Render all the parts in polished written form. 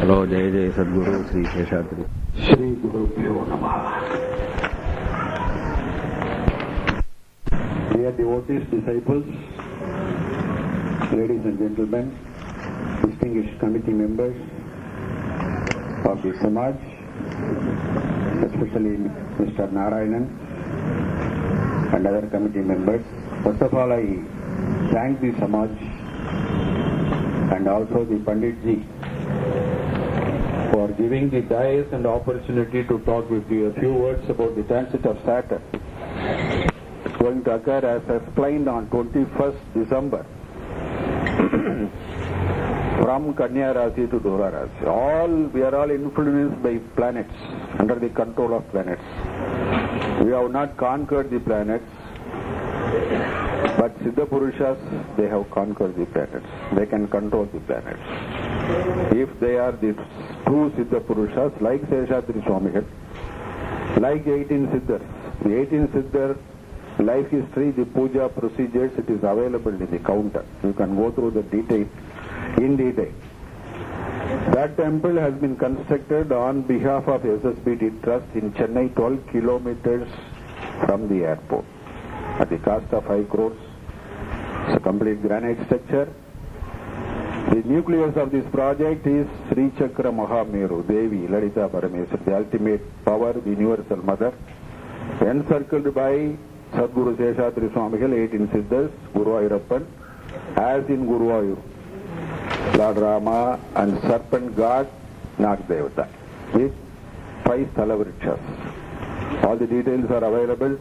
Hello, Jai Jai Sadguru Sri Seshadri. Shri Gurubhyo Namaha. Dear devotees, disciples, ladies and gentlemen, distinguished committee members of the Samaj, especially Mr. Narayanan and other committee members. First of all, I thank the Samaj and also the Panditji for giving the dais and opportunity to talk with you. A few words about the transit of Saturn. It's going to occur as explained on 21st December from Kanya Rasi to Dhura Rasi. We are all influenced by planets, under the control of planets. We have not conquered the planets, but Siddha Purushas, they have conquered the planets. They can control the planets. If they are the true Siddha Purushas, like Seshadri Swamigal, like 18 Siddhas. The 18 Siddhar life history, the puja procedures, it is available in the counter. You can go through the detail, in detail. That temple has been constructed on behalf of SSBT Trust in Chennai, 12 kilometers from the airport, at the cost of 5 crores. It's a complete granite structure. The nucleus of this project is Sri Chakra Mahameru, Devi, Lalita Parameswari, the ultimate power, the universal mother, encircled by Sadguru Seshadri Swamigal, 18 Siddhas, Guru Ayurappan, as in Guru Ayur, Lord Rama and serpent god Nagdevata, with 5 Stalavrikshas. All the details are available.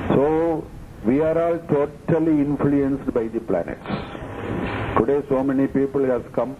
So, we are all totally influenced by the planets. Today so many people have come,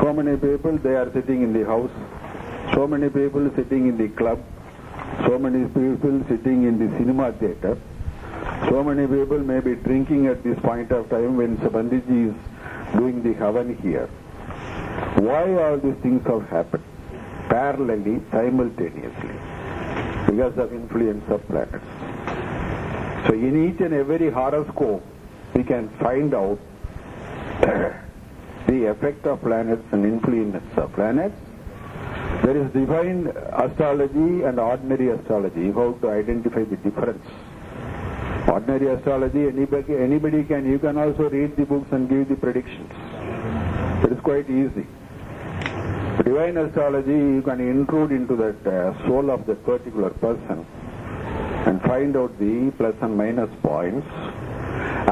so many people they are sitting in the house, so many people sitting in the club, so many people sitting in the cinema theater, so many people may be drinking at this point of time when Sabandiji is doing the Havan here. Why all these things have happened parallelly, simultaneously? Because of influence of planets. So in each and every horoscope we can find out the effect of planets and influence of planets. There is divine astrology and ordinary astrology. You have to identify the difference. Ordinary astrology, anybody can, you can also read the books and give the predictions. It is quite easy. Divine astrology, you can intrude into that soul of that particular person and find out the plus and minus points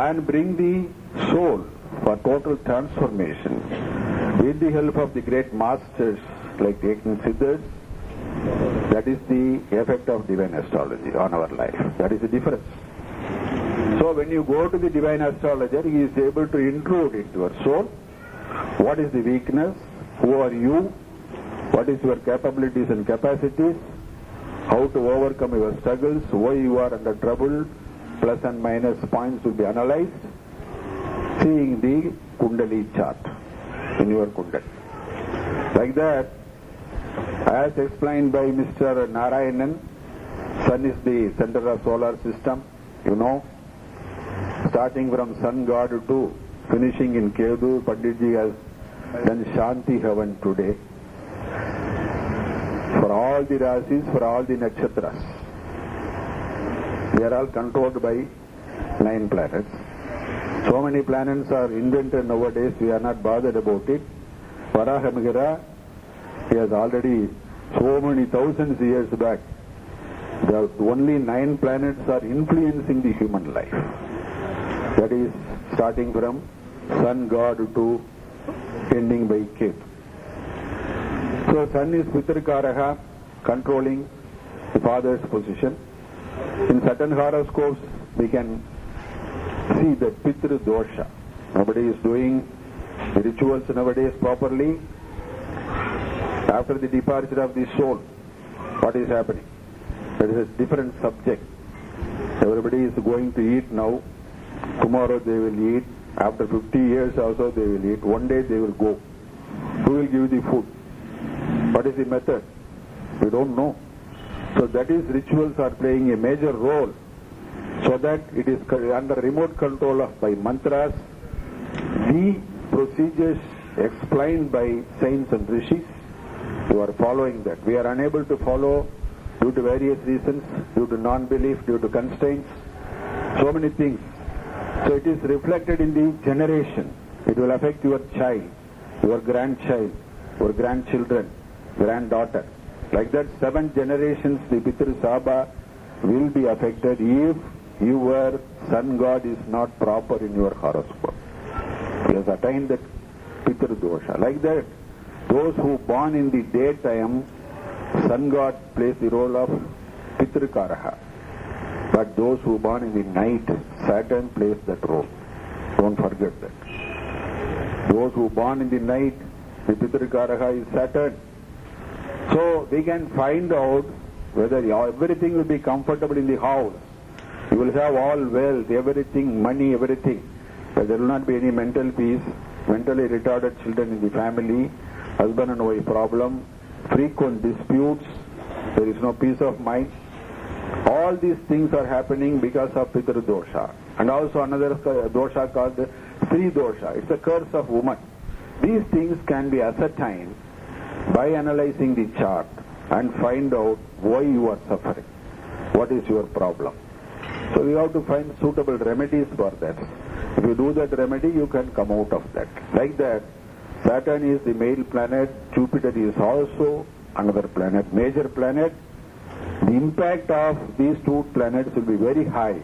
and bring the soul for total transformation with the help of the great masters like 18 Siddhas. That is the effect of divine astrology on our life. That is the difference. So when you go to the divine astrologer, he is able to intrude into your soul. What is the weakness? Who are you? What is your capabilities and capacities? How to overcome your struggles? Why you are under trouble? Plus and minus points will be analyzed. Seeing the Kundali chart in your Kundali. Like that, as explained by Mr. Narayanan, Sun is the center of solar system, you know, starting from Sun God to finishing in Kedu. Panditji has done Shanti Havan today for all the Rasis, for all the Nakshatras. They are all controlled by 9 planets. So many planets are invented nowadays, we are not bothered about it. Varahamihira, he has already so many thousands of years back. The only 9 planets are influencing the human life. That is starting from Sun God to ending by Ketu. So Sun is Pitrikaraha, controlling the father's position. In certain horoscopes we can see the Pitru dosha. Nobody is doing the rituals nowadays properly. After the departure of the soul, what is happening? There is a different subject. Everybody is going to eat now. Tomorrow they will eat. After 50 years also they will eat. One day they will go. Who will give the food? What is the method? We don't know. So that is, rituals are playing a major role, so that it is under remote control of by mantras. The procedures explained by saints and rishis. You are following that. We are unable to follow due to various reasons, due to non-belief, due to constraints, so many things. So it is reflected in the generation. It will affect your child, your grandchild, your grandchildren, granddaughter. Like that, 7 generations the Pitru Sabha will be affected if your sun god is not proper in your horoscope. He has attained that Pitru Dosha. Like that, those who born in the daytime, sun god plays the role of Pitru Karaha. But those who born in the night, Saturn plays that role. Don't forget that. Those who born in the night, the Pitru Karaha is Saturn. So we can find out whether everything will be comfortable in the house. You will have all wealth, everything, money, everything. But there will not be any mental peace, mentally retarded children in the family, husband and wife problem, frequent disputes, there is no peace of mind. All these things are happening because of Pitru Dosha. And also another dosha called the Sri Dosha. It's a curse of woman. These things can be ascertained by analyzing the chart and find out why you are suffering. What is your problem? So we have to find suitable remedies for that. If you do that remedy, you can come out of that. Like that, Saturn is the male planet, Jupiter is also another planet, major planet. The impact of these 2 planets will be very high,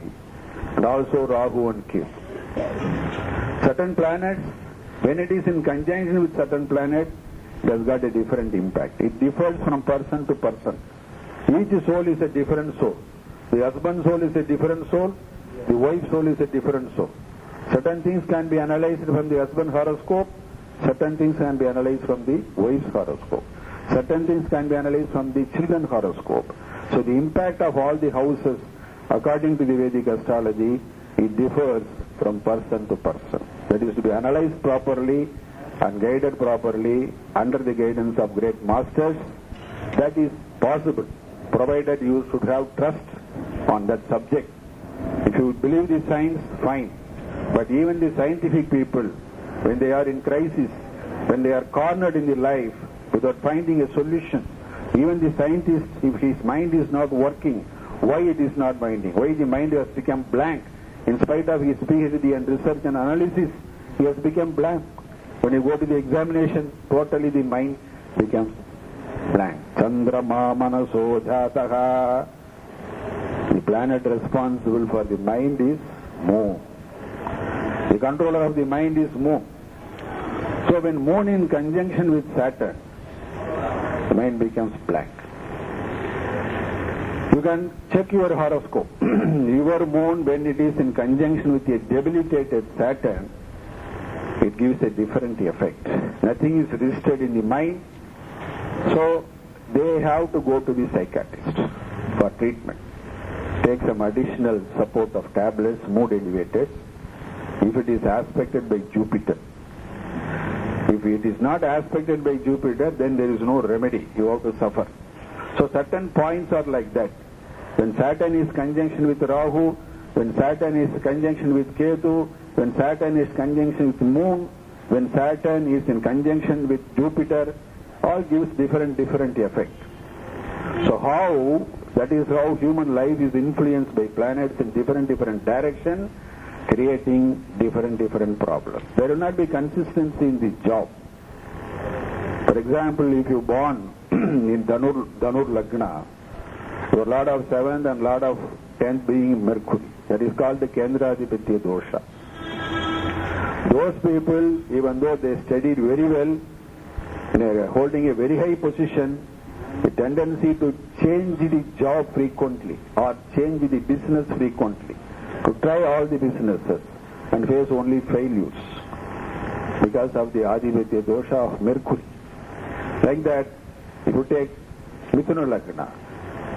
and also Rahu and Ketu. Certain planets, when it is in conjunction with certain planet, it has got a different impact. It differs from person to person. Each soul is a different soul. The husband's soul is a different soul, the wife's soul is a different soul. Certain things can be analyzed from the husband's horoscope, certain things can be analyzed from the wife's horoscope. Certain things can be analyzed from the children's horoscope. So the impact of all the houses, according to the Vedic astrology, it differs from person to person. That is to be analyzed properly and guided properly under the guidance of great masters. That is possible, provided you should have trust on that subject. If you believe the science, fine. But even the scientific people, when they are in crisis, when they are cornered in the life without finding a solution, even the scientist, if his mind is not working, why it is not minding? Why the mind has become blank? In spite of his PhD and research and analysis, he has become blank. When you go to the examination, totally the mind becomes blank. Chandrama manaso jataha. The planet responsible for the mind is Moon. The controller of the mind is Moon. So when Moon in conjunction with Saturn, the mind becomes blank. You can check your horoscope. Your Moon, when it is in conjunction with a debilitated Saturn, it gives a different effect. Nothing is registered in the mind, so they have to go to the psychiatrist for treatment. Take some additional support of tablets, mood elevators, if it is aspected by Jupiter. If it is not aspected by Jupiter, then there is no remedy. You have to suffer. So certain points are like that. When Saturn is conjunction with Rahu, when Saturn is conjunction with Ketu, when Saturn is conjunction with Moon, when Saturn is in conjunction with Jupiter, all gives different effect. So that is how human life is influenced by planets in different directions, creating different problems. There will not be consistency in the job. For example, if you born in Dhanur Lagna, your Lord of 7th and Lord of 10th being Mercury, that is called the Kendradhipatya dosha. Those people, even though they studied very well, holding a very high position, the tendency to change the job frequently or change the business frequently, to try all the businesses and face only failures because of the Adhipatya dosha of Mercury. Like that, if you take Mithuna Lagna,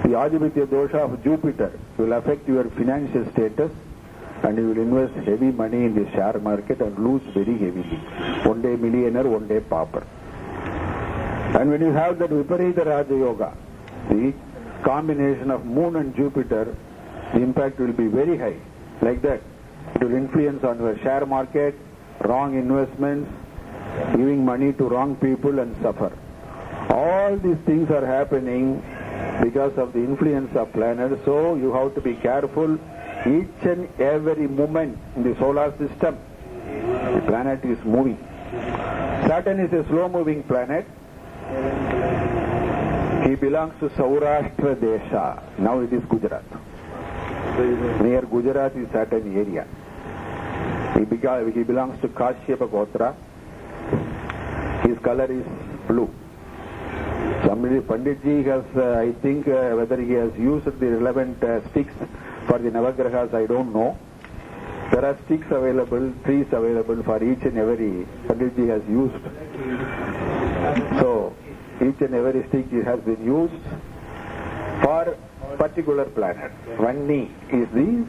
the Adhipatya dosha of Jupiter will affect your financial status, and you will invest heavy money in the share market and lose very heavily. One day millionaire, one day pauper. And when you have that Viparita Raja Yoga, the combination of Moon and Jupiter, the impact will be very high. Like that, it will influence on your share market, wrong investments, giving money to wrong people and suffer. All these things are happening because of the influence of planets, so you have to be careful each and every moment in the solar system. The planet is moving. Saturn is a slow-moving planet. He belongs to Saurashtra Desha. Now it is Gujarat. Near Gujarat is Saturn area. He belongs to Kashyapa Gotra. His color is blue. Somebody, Panditji has, I think, whether he has used the relevant sticks for the Navagrahas, I don't know. There are sticks available, trees available for each and every Panditji has used. So, each and every stick has been used for particular planet. Vanni is the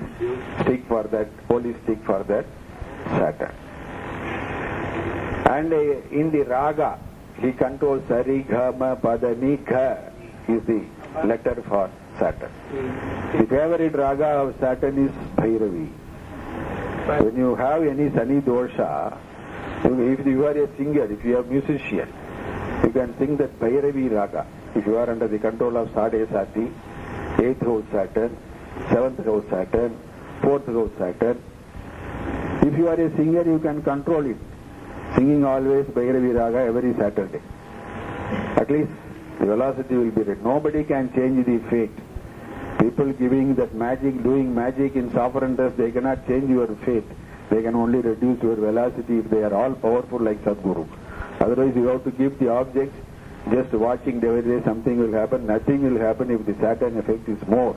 stick for that, holy stick for that Saturn. And in the Raga, he controls Sari, Gama, Pada, Ni, Kha is the letter for Saturn. The favorite Raga of Saturn is Bhairavi. When you have any Sani dosha, if you are a singer, if you are a musician, you can sing that Bhairavi Raga. If you are under the control of Sade Sati, 8th house Saturn, 7th house Saturn, 4th house Saturn. If you are a singer, you can control it. Singing always Bhairavi Raga every Saturday. At least the velocity will be read. Nobody can change the fate. People giving that magic, doing magic in saffron dress, they cannot change your fate. They can only reduce your velocity if they are all powerful like Sadguru. Otherwise you have to give the objects, just watching every day something will happen. Nothing will happen if the Saturn effect is more.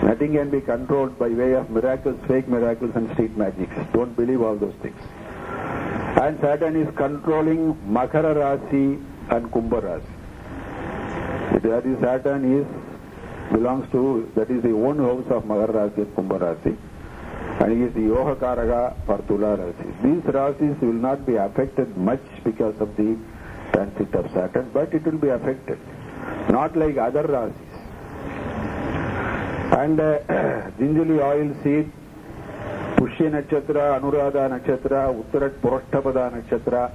Nothing can be controlled by way of miracles, fake miracles and street magics. Don't believe all those things. And Saturn is controlling Makara Rasi and Kumbha Rasi. That is, Saturn belongs to, that is the own house of Makara Rasi and Kumbha Rasi. And he is the Yoga Karaka for Tula Rasi. These Rasis will not be affected much because of the transit of Saturn, but it will be affected. Not like other Rasis. And Jinjali oil seed, Pushya Nakshatra, Anuradha Nakshatra, Uttarat Purashtapada Nakshatra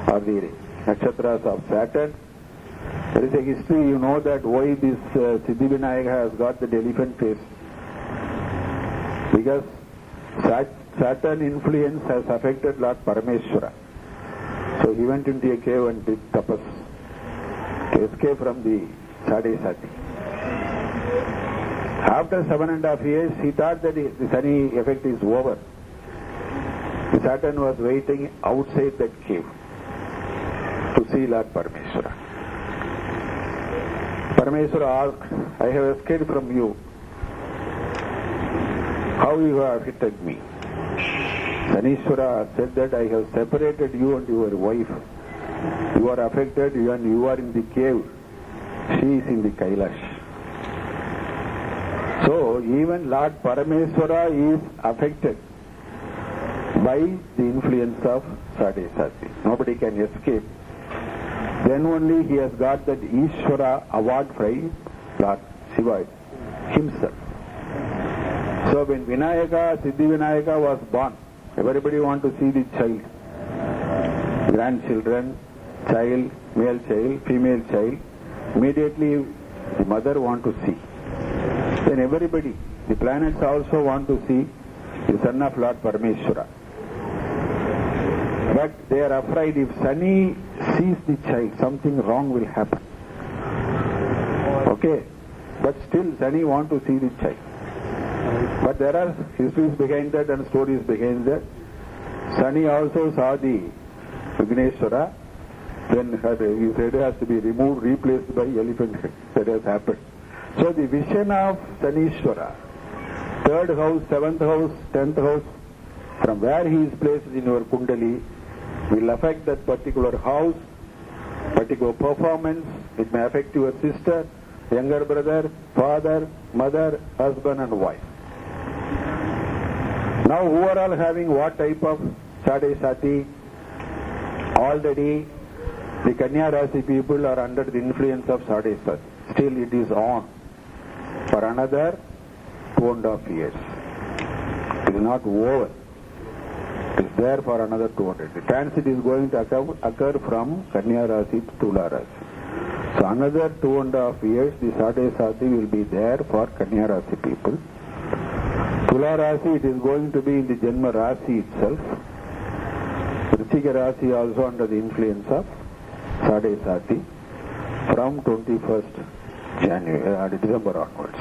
are the nakshatras of Saturn. There is a history, you know that why this Siddhivinayak has got the elephant face. Because Saturn influence has affected Lord Parameshwara. So he went into a cave and did tapas to escape from the Sade Sati. After 7.5 years, he thought that the Sani effect is over. Saturn was waiting outside that cave to see Lord Parameshwara. Parameshwara asked, I have escaped from you. How you have affected me? Sanishwara said that I have separated you and your wife. You are affected and you are in the cave. She is in the Kailash. So even Lord Parameshwara is affected by the influence of Sade Sati. Nobody can escape. Then only he has got that Ishvara award from Lord Shiva himself. So when Vinayaka, Siddhivinayaka was born, everybody want to see the child. Grandchildren, child, male child, female child. Immediately the mother want to see. Then everybody, the planets also want to see the son of Lord Parameshwara. But they are afraid if Sani sees the child, something wrong will happen. Okay? But still Sani want to see the child. But there are histories behind that and stories behind that. Sani also saw the Vigneshwara, then his head has to be removed, replaced by elephant head. That has happened. So the vision of Sanishwara, 3rd house, 7th house, 10th house, from where he is placed in your Kundali, will affect that particular house, particular performance. It may affect your sister, younger brother, father, mother, husband and wife. Now who are all having what type of Sade Sati? Already the Kanya Rasi people are under the influence of Sade Sati. Still it is on for another 2.5 years. It is not over. It is there for another 200. The transit is going to occur from Kanya Rasi to Tula Rasi. So another 2.5 years, the Sade Sati will be there for Kanya Rasi people. Tula Rasi, it is going to be in the Janma Rasi itself. Vrishika Rasi also under the influence of Sade Sati from 21st December onwards.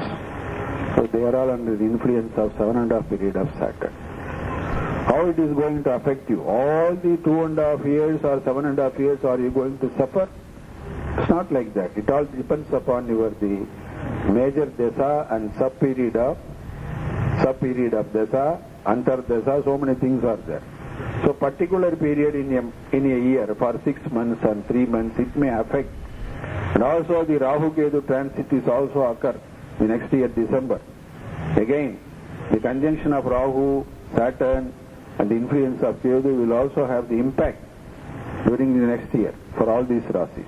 So they are all under the influence of 7.5 period of Saturn. How it is going to affect you? All the 2.5 years or 7.5 years are you going to suffer? It's not like that. It all depends upon the major desa and sub period of desa, antar desa, so many things are there. So particular period in a year for 6 months and 3 months it may affect. And also the Rahu Ketu transit is also occur the next year December. Again, the conjunction of Rahu, Saturn and the influence of Ketu will also have the impact during the next year for all these Rasis.